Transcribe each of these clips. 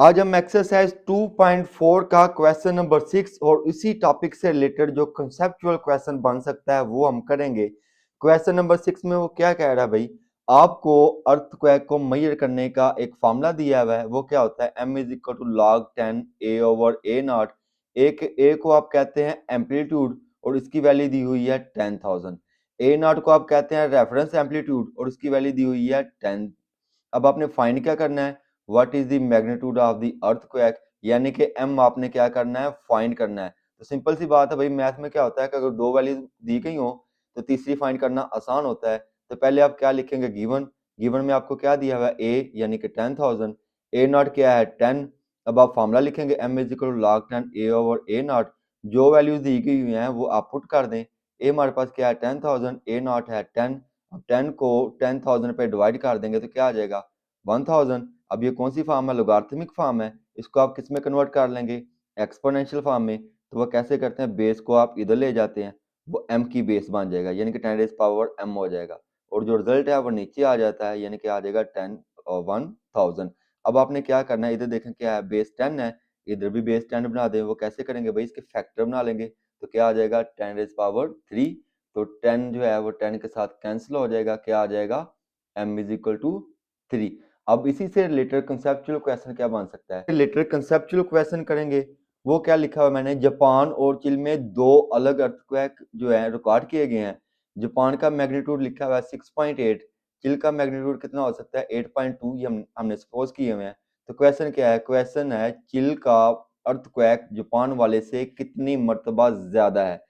आज हम एक्सरसाइज 2.4 का क्वेश्चन नंबर 6 और इसी टॉपिक से रिलेटेड जो कंसेप्चुअल क्वेश्चन बन सकता है वो हम करेंगे। क्वेश्चन नंबर 6 में वो क्या कह रहा है भाई, आपको अर्थक्वेक को मेजर करने का एक फॉर्मूला दिया हुआ है। वो क्या होता है, m is equal to log 10 a over a naught. एक a को आप कहते हैं एम्पलीट्यूड और इसकी वैल्यू दी हुई है 10,000। a नॉट को आप कहते हैं रेफरेंस एम्पलीट्यूड और उसकी वैल्यू दी हुई है 10। अब आपने फाइंड क्या करना है, what is the magnitude of the earthquake, यानी कि m आपने क्या करना है, फाइंड करना है। तो सिंपल सी बात है भाई, मैथ में क्या होता है कि अगर दो वैल्यू दी गई हो तो तीसरी फाइंड करना आसान होता है। तो पहले आप क्या लिखेंगे, गिवन। गिवन में आपको क्या दिया हुआ है, a यानी कि 10,000, a नॉट क्या है 10। अब आप फॉर्मूला लिखेंगे m is equal to log 10 a over a naught. जो वैल्यूज दी गई हुई हैं वो आप पुट कर दें। a हमारे पास क्या है 10,000, a नॉट है 10। अब 10 को 10,000 पे डिवाइड कर देंगे तो क्या आ जाएगा 1000। अब ये कौन सी फॉर्म है, लोगारिथमिक फॉर्म है। इसको आप किस में कन्वर्ट कर लेंगे, एक्सपोनेंशियल फॉर्म में। तो वो कैसे करते हैं, बेस को आप इधर ले जाते हैं, वो m की बेस बन जाएगा यानी कि 10 रेज़ पावर m हो जाएगा और जो रिजल्ट है वो नीचे आ जाता है यानी कि आ जाएगा 10 और 1000। अब आपने क्या करना है, इधर देखें क्या है, बेस 10 है, इधर भी बेस 10 बना दें। वो कैसे करेंगे भाई, इसके फैक्टर बना लेंगे। तो क्या आ जाएगा 10 रेज़ पावर 3। तो 10 जो है वो 10 के साथ कैंसिल हो जाएगा, क्या आ जाएगा m इज इक्वल टू 3। अब इसी से रिलेटेड कंसेप्चुअल क्वेश्चन क्या बन सकता है, रिलेटेड कंसेप्चुअल क्वेश्चन करेंगे। वो क्या लिखा हुआ है मैंने, जापान और चिल में दो अलग अर्थक्वेक जो है रिकॉर्ड किए गए हैं। जापान का मैग्नीट्यूड लिखा हुआ है 6.8, चिल का मैग्नीट्यूड कितना हो सकता है 8.2, ये हमने सपोज किए हुए हैं। तो क्वेश्चन क्या है, क्वेश्चन है चिल का अर्थक्वेक जापान वाले से कितनी मर्तबा ज्यादा है।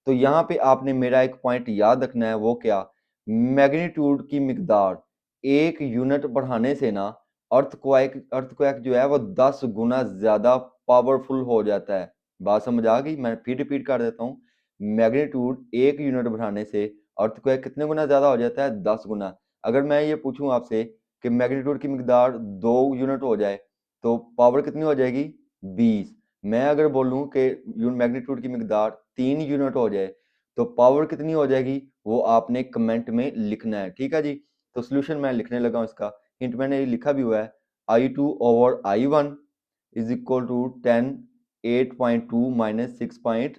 तो यहाँ पे आपने मेरा एक पॉइंट याद रखना है, वो क्या, मैग्नीट्यूड की मिकदार 1 यूनिट बढ़ाने से ना अर्थक्वेक अर्थक्वेक जो है वो 10 गुना ज्यादा पावरफुल हो जाता है। बात समझ आ गई, मैं फिर रिपीट कर देता हूँ। मैग्नीट्यूड 1 यूनिट बढ़ाने से अर्थक्वेक कितने गुना ज्यादा हो जाता है, 10 गुना। अगर मैं ये पूछूं आपसे कि मैग्नीट्यूड की मिकदार 2 यूनिट हो जाए तो पावर कितनी हो जाएगी, 20। मैं अगर बोलूं कि मैग्नीट्यूड की मिकदार 3 यूनिट हो जाए तो पावर कितनी हो जाएगी, वो आपने कमेंट में लिखना है, ठीक है जी। तो सोल्यूशन मैं लिखने लगा हूं इसका, हिंट मैंने लिखा भी हुआ है, I2 over I1 is equal to 10 8.2 minus 6.8।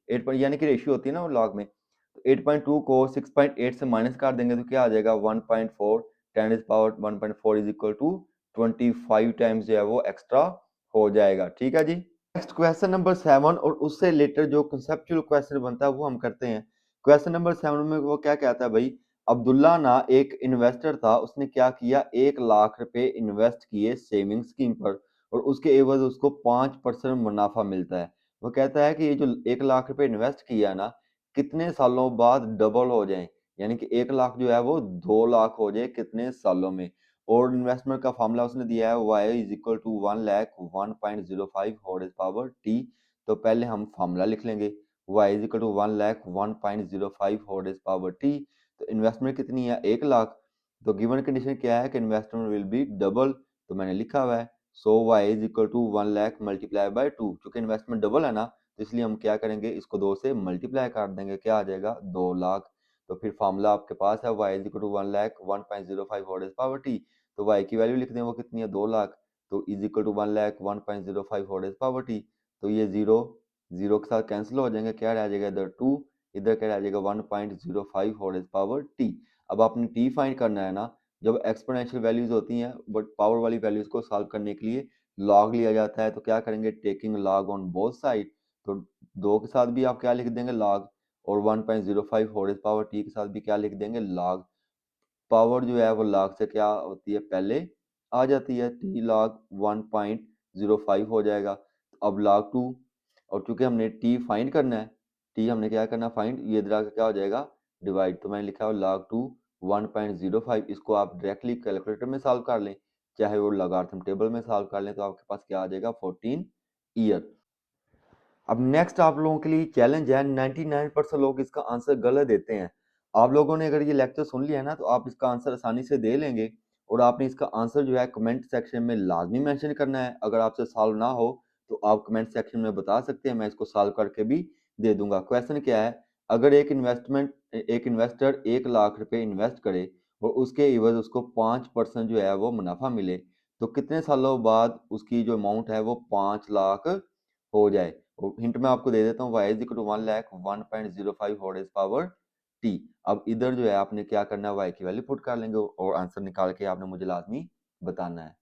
8 यानी कि रेशियो होती है ना वो लॉग में, तो 8.2 को 6.8 से माइनस कर देंगे तो क्या आ जाएगा 1.4। 10 is power 1.4 is equal to 25 times जो है वो एक्स्ट्रा हो जाएगा, ठीक है जी। नेक्स्ट क्वेश्चन नंबर 7 और उससे रिलेटेड जो कंसेप्चुअल क्वेश्चन बनता है वो हम करते हैं। क्वेश्चन नंबर 7 में वो क्या कहता है भाई, अब्दुल्ला ना एक इन्वेस्टर था, उसने क्या किया 1 लाख रुपए इन्वेस्ट किए सेविंग स्कीम पर और उसके एवज उसको 5% मुनाफा मिलता है। वो कहता है कि ये जो 1 लाख रुपए इन्वेस्ट किया ना, कितने सालों बाद डबल हो जाए, यानी कि 1 लाख जो है वो 2 लाख हो जाए कितने सालों में। और इन्वेस्टमेंट का फार्मूला उसने दिया है y is equal to 1 lakh 1.05 whole power t। तो पहले हम फार्मूला लिख लेंगे, y is equal to 1 lakh 1.05 whole power t। तो इन्वेस्टमेंट कितनी है 1 लाख। तो गिवन कंडीशन क्या है कि इन्वेस्टमेंट विल बी डबल, तो मैंने लिखा हुआ है so y is equal to 1 lakh multiply by 2। चूंकि इन्वेस्टमेंट डबल है ना तो इसलिए हम क्या करेंगे, इसको 2 से मल्टीप्लाई कर देंगे, क्या आ जाएगा 2 लाख। तो फिर फार्मूला आपके पास है y is equal to 1 lakh 1.05 whole power t। तो y की वैल्यू लिख दें, वो कितनी है 2 लाख। तो is equal to 1 lakh 1.05 whole power t। तो ये जीरो जीरो के साथ कैंसिल हो जाएंगे, क्या रह जाएगा इधर 2, इधर क्या रह जाएगा 1.05 होल पावर t। अब आपने t फाइंड करना है ना, जब एक्सपोनेंशियल वैल्यूज होती हैं बट पावर वाली वैल्यूज को सॉल्व करने के लिए लॉग लिया जाता है। तो क्या करेंगे, taking log on both side. तो 2 के साथ भी आप क्या लिख देंगे लॉग, और 1.05 होल पावर t के साथ भी क्या लिख देंगे लॉग। पावर जो है वो लाख से क्या होती है पहले आ जाती है, टी लॉग 1.05 हो जाएगा। अब लॉग 2, और चूंकि हमने टी फाइंड करना है, टी हमने क्या करना फाइंड, ये इधर आके क्या हो जाएगा डिवाइड। तो मैंने लिखा है लॉग 2 1.05। इसको आप डायरेक्टली कैलकुलेटर में सॉल्व कर लें, चाहे वो लॉगरिथम टेबल में सॉल्व कर लें, तो आपके पास क्या आ जाएगा 14 ईयर। अब नेक्स्ट आप लोगों के लिए चैलेंज है, 99% लोग इसका आंसर गलत देते हैं। आप लोगों ने अगर ये लेक्चर सुन लिया है ना तो आप इसका आंसर आसानी से दे लेंगे, और आपने इसका आंसर जो है कमेंट सेक्शन में लाजमी मेंशन करना है। अगर आपसे सॉल्व ना हो तो आप कमेंट सेक्शन में बता सकते हैं, मैं इसको सॉल्व करके भी दे दूंगा। क्वेश्चन क्या है, अगर एक इन्वेस्टर 1 लाख रुपए इन्वेस्ट करे और उसके एवज उसको 5% जो है वो मुनाफा मिले, तो कितने सालों बाद उसकी जो अमाउंट है वो 5 लाख हो जाए। और हिंट मैं आपको दे देता हूँ, y is equal to 1 lakh 1.05 whole raise power t। अब इधर जो है आपने क्या करना है, y की वैल्यू पुट कर लेंगे और आंसर निकाल के आपने मुझे लाजमी बताना है।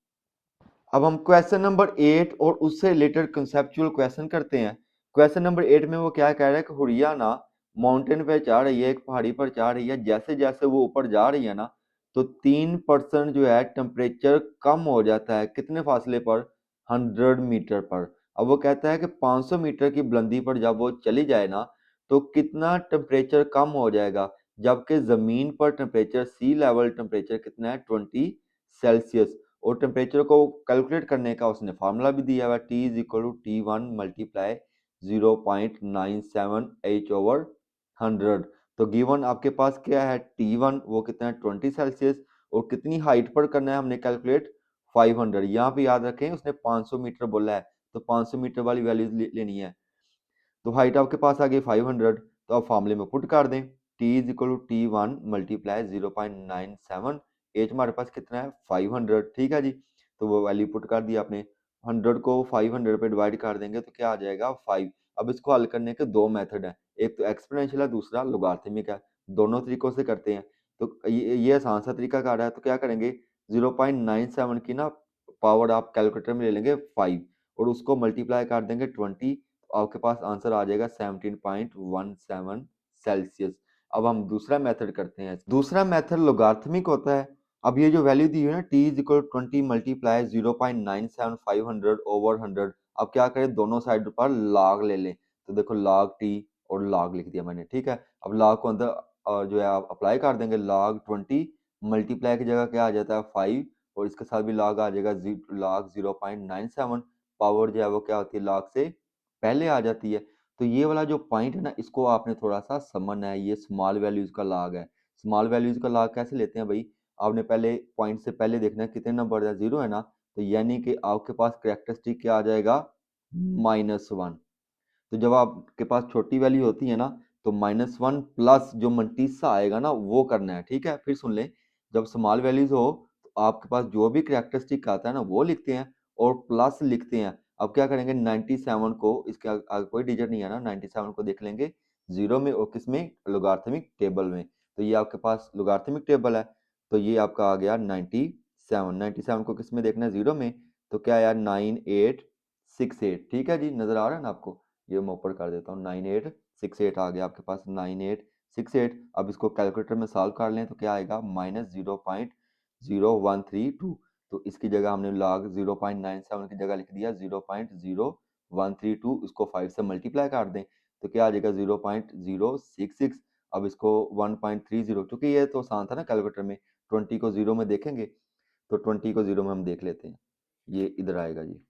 अब हम क्वेश्चन नंबर 8 और उससे रिलेटेड कंसेप्चुअल क्वेश्चन करते हैं। क्वेश्चन नंबर 8 में वो क्या कह रहा है कि हुरिया ना माउंटेन पे चढ़ रही है, एक पहाड़ी पर चढ़ रही है, जैसे जैसे वो ऊपर जा रही है ना तो 3% जो है टेम्परेचर कम हो जाता है। कितने फासले पर? 100 मीटर पर। अब वो कहता है कि 500 मीटर की बुलंदी पर जब वो चली जाए ना तो कितना टेम्परेचर कम हो जाएगा, जबकि जमीन पर टेम्परेचर सी लेवल टेम्परेचर कितना है 20 सेल्सियस। और टेम्परेचर को कैलकुलेट करने का उसने फार्मूला भी दिया हुआ है, T is equal to T1 multiply 0.97 H/100। तो गिवन आपके पास क्या है, T1 वो कितना है 20 सेल्सियस, और कितनी हाइट पर करना है हमने कैलकुलेट 500। यहाँ पे याद रखें उसने 500 मीटर बोला है तो 500 मीटर वाली वैल्यूज लेनी है। तो हाइट आपके पास आ गई 500, तो आप फॉर्मूले में पुट कर दें, T is equal to T1 multiply 0.97। H हमारे पास कितना है 500, ठीक है जी। तो वो वैल्यू पुट कर दी आपने, 100 को 500 पे डिवाइड कर देंगे तो क्या आ जाएगा 5। अब इसको हल करने के दो मेथड हैं, एक तो एक्सपोनेंशियल है, दूसरा लोगारिथमिक है। दोनों तरीकों से करते हैं। तो ये आसान सा तरीका कर रहा है, तो क्या करेंगे 0.97 की ना पावर आप कैलकुलेटर में ले लेंगे 5 और उसको मल्टीप्लाई कर देंगे 20, आपके पास आंसर आ जाएगा 17.17 सेल्सियस। अब हम दूसरा मेथड करते हैं। दूसरा मेथड लोगारिथमिक होता है। अब ये जो वैल्यू दी हुई है ना t is equal 20 multiply 0.97500 over 100। अब क्या करें, दोनों साइड पर log ले लें। तो देखो log t और log लिख दिया मैंने, ठीक है। अब log को अंदर जो है आप अप्लाई कर देंगे, log 20 मल्टीप्लाई की जगह क्या आ जाता है 5 और इसके साथ भी log आ जाएगा log 0.97। पावर जो है वो क्या होती है log से पहले आ जाती है। तो ये वाला जो पॉइंट है ना इसको आपने थोड़ा सा समझना है, ये स्मॉल वैल्यूज का लॉग है। स्मॉल वैल्यूज का लॉग कैसे लेते हैं भाई, आपने पहले पॉइंट से पहले देखना है कितने नंबर है, जीरो है ना, तो यानी कि आपके पास कैरेक्टरिस्टिक क्या आ जाएगा -1। तो जब आपके पास छोटी वैल्यू होती है ना तो -1 प्लस जो मंटीसा आएगा ना वो करना है, ठीक है। फिर सुन ले, जब स्मॉल वैल्यूज हो तो आपके पास जो भी कैरेक्टरिस्टिक आता है ना वो लिखते हैं और प्लस लिखते हैं। अब क्या करेंगे 97 को, इसके आगे कोई डिजिट नहीं है ना, 97 को देख लेंगे जीरो में और किस में, लोगारिथमिक टेबल में। तो ये आपके पास लोगारिथमिक टेबल है, तो ये आपका आ गया 97। 97 को किस में देखना है, जीरो में। तो क्या यार 9868, ठीक है जी, नजर आ रहा है ना आपको। ये मैं ऊपर कर देता हूँ, 9868 आ गया आपके पास 9868। अब इसको कैलकुलेटर में सॉल्व कर लें तो क्या आएगा -0.0132। तो इसकी जगह हमने log 0.97 की जगह लिख दिया 0.0132। इसको 5 से मल्टीप्लाई कर दें तो क्या आ जाएगा 0.066। अब इसको 1.30, क्योंकि ये तो आसान था ना कैलकुलेटर में, 20 को जीरो में देखेंगे तो 20 को जीरो में हम देख लेते हैं, ये इधर आएगा जी।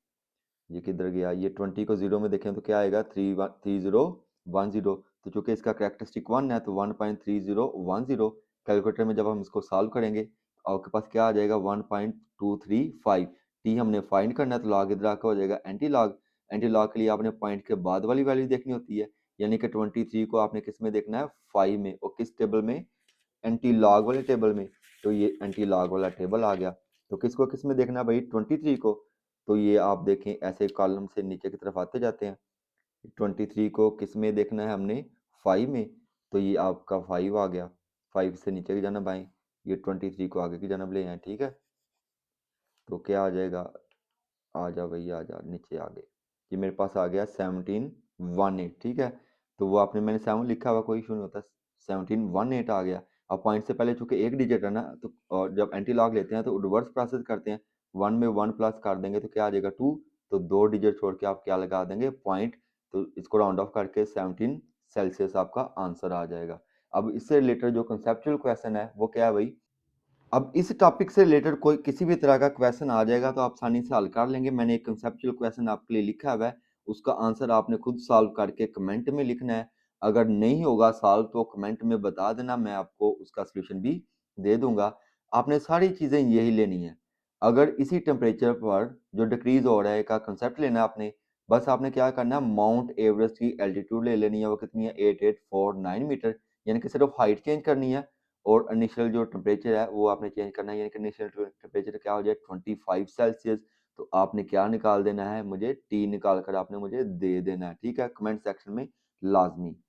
ये किधर गया, ये 20 को जीरो में देखें तो क्या आएगा 3010। तो चूंकि इसका कैरेक्टरिस्टिक 1 है तो 1.3010। कैलकुलेटर में जब हम इसको सॉल्व करेंगे तो आपके पास क्या आ जाएगा 1.235। टी हमने फाइंड करना है तो लॉग इधर आकर हो जाएगा एंटी लॉग। एंटी लॉग के लिए आपने पॉइंट के बाद वाली वैल्यू देखनी होती है, यानी कि 23 को आपने किस में देखना है 5 में, और किस टेबल में, एंटी लॉग वाले टेबल में। तो ये एंटी लॉग वाला टेबल आ गया। तो किसको किस में देखना है भाई 23 को। तो ये आप देखें ऐसे कॉलम से नीचे की तरफ आते जाते हैं। 23 को किस में देखना है हमने 5 में, तो ये आपका 5 आ गया। 5 से नीचे की जानब आए, ये 23 को आगे की जानब ले आए, ठीक है। तो क्या आ जाएगा, आ जा भाई आ जा नीचे आ गए। ये मेरे पास आ गया 1718, ठीक है। तो वो आपने, मैंने 7 लिखा हुआ कोई इशू नहीं होता, 1718 आ गया। अब पॉइंट से पहले चूंकि एक डिजिट है ना तो और जब एंटी लॉग लेते हैं तो रिवर्स प्रोसेस करते हैं, 1 में 1 प्लस कर देंगे तो क्या आ जाएगा 2। तो दो डिजिट छोड़ के आप क्या लगा देंगे पॉइंट, तो इसको राउंड ऑफ करके 17 सेल्सियस आपका आंसर आ जाएगा। अब इससे रिलेटेड जो कंसेप्चुअल क्वेश्चन है वो क्या है भाई, अब इस टॉपिक से रिलेटेड कोई किसी भी तरह का क्वेश्चन आ जाएगा तो आप आसानी से हल कर लेंगे। मैंने एक कंसेप्चुअल क्वेश्चन आपके लिए लिखा हुआ है, उसका आंसर आपने खुद सॉल्व करके कमेंट में लिखना है। अगर नहीं होगा सॉल्व तो कमेंट में बता देना, मैं आपको उसका सलूशन भी दे दूंगा। आपने सारी चीज़ें यही लेनी है। अगर इसी टेम्परेचर पर जो डिक्रीज हो रहा है का कंसेप्ट लेना है आपने, बस आपने क्या करना है, माउंट एवरेस्ट की एल्टीट्यूड ले लेनी है, वो कितनी है 8849 मीटर, यानी कि सिर्फ हाइट चेंज करनी है और इनिशियल जो टेम्परेचर है वो आपने चेंज करना है, यानी कि इनिशियल टेम्परेचर क्या हो जाए 25 सेल्सियस। तो आपने क्या निकाल देना है, मुझे टी निकाल कर आपने मुझे दे देना है, ठीक है, कमेंट सेक्शन में लाजमी।